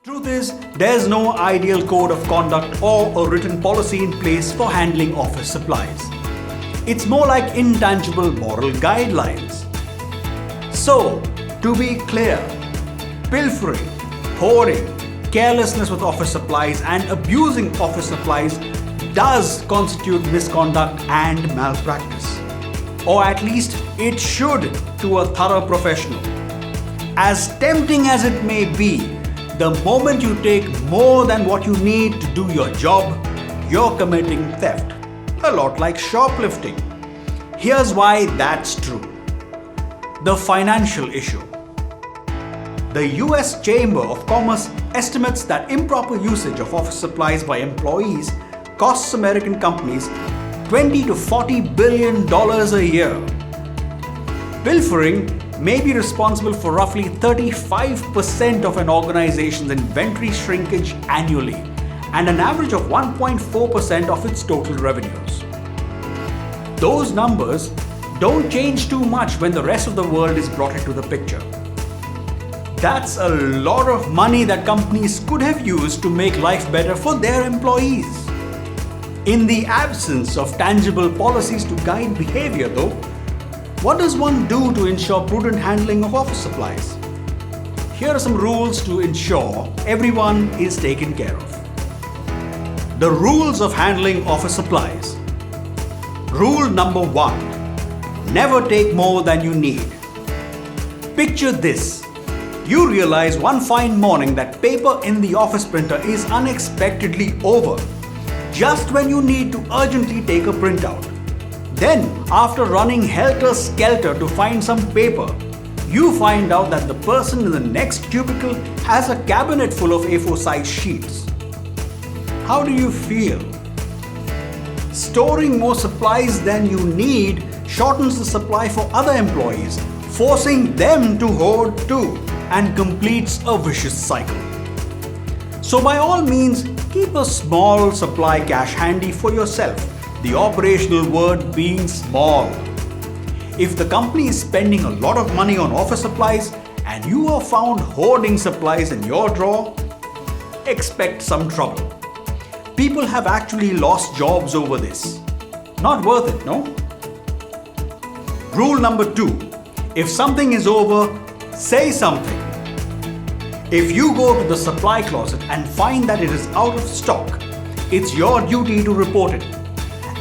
Truth is, there's no ideal code of conduct or a written policy in place for handling office supplies. It's more like intangible moral guidelines. So, to be clear, pilfering, hoarding, carelessness with office supplies and abusing office supplies does constitute misconduct and malpractice. Or at least it should to a thorough professional. As tempting as it may be, the moment you take more than what you need to do your job, you're committing theft. A lot like shoplifting. Here's why that's true. The financial issue. The US Chamber of Commerce estimates that improper usage of office supplies by employees costs American companies $20 to $40 billion a year. Pilfering may be responsible for roughly 35% of an organization's inventory shrinkage annually and an average of 1.4% of its total revenues. Those numbers don't change too much when the rest of the world is brought into the picture. That's a lot of money that companies could have used to make life better for their employees. In the absence of tangible policies to guide behavior though, what does one do to ensure prudent handling of office supplies? Here are some rules to ensure everyone is taken care of. The rules of handling office supplies. Rule number 1. Never take more than you need. Picture this. You realize one fine morning that paper in the office printer is unexpectedly over, just when you need to urgently take a printout. Then, after running helter-skelter to find some paper, you find out that the person in the next cubicle has a cabinet full of A4 size sheets. How do you feel? Storing more supplies than you need shortens the supply for other employees, forcing them to hoard too, and completes a vicious cycle. So by all means, keep a small supply cache handy for yourself, the operational word being small. If the company is spending a lot of money on office supplies and you are found hoarding supplies in your drawer, expect some trouble. People have actually lost jobs over this. Not worth it, no? Rule number 2. If something is over, say something. If you go to the supply closet and find that it is out of stock, it's your duty to report it.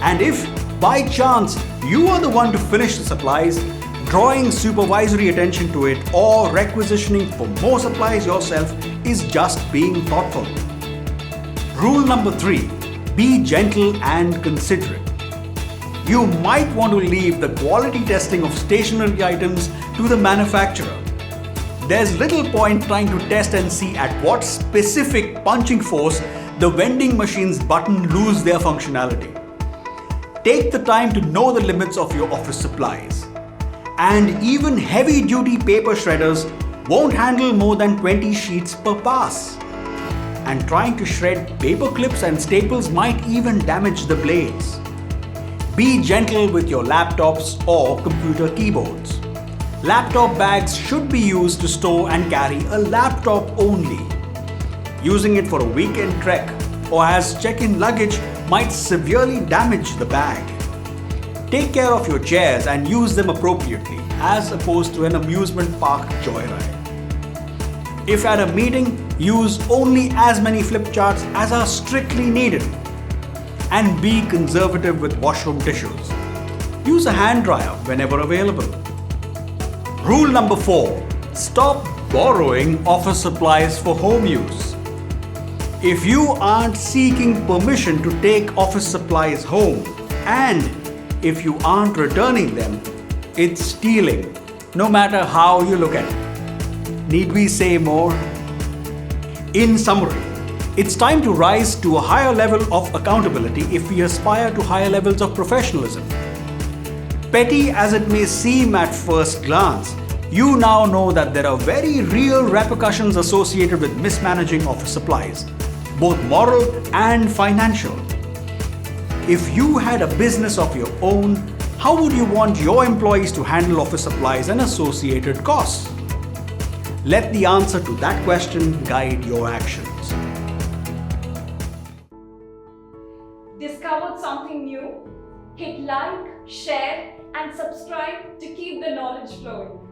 And if, by chance, you are the one to finish the supplies, drawing supervisory attention to it or requisitioning for more supplies yourself is just being thoughtful. Rule number 3. Be gentle and considerate. You might want to leave the quality testing of stationery items to the manufacturer. There's little point trying to test and see at what specific punching force the vending machine's buttons lose their functionality. Take the time to know the limits of your office supplies. And even heavy-duty paper shredders won't handle more than 20 sheets per pass. And trying to shred paper clips and staples might even damage the blades. Be gentle with your laptops or computer keyboards. Laptop bags should be used to store and carry a laptop only. Using it for a weekend trek or as check-in luggage might severely damage the bag. Take care of your chairs and use them appropriately as opposed to an amusement park joyride. If at a meeting, use only as many flip charts as are strictly needed. And be conservative with washroom tissues. Use a hand dryer whenever available. Rule number 4. Stop borrowing office supplies for home use. If you aren't seeking permission to take office supplies home, and if you aren't returning them, it's stealing, no matter how you look at it. Need we say more? In summary, it's time to rise to a higher level of accountability if we aspire to higher levels of professionalism. Petty as it may seem at first glance, you now know that there are very real repercussions associated with mismanaging office supplies, both moral and financial. If you had a business of your own, how would you want your employees to handle office supplies and associated costs? Let the answer to that question guide your actions. Discovered something new? Hit like, share, and subscribe to keep the knowledge flowing.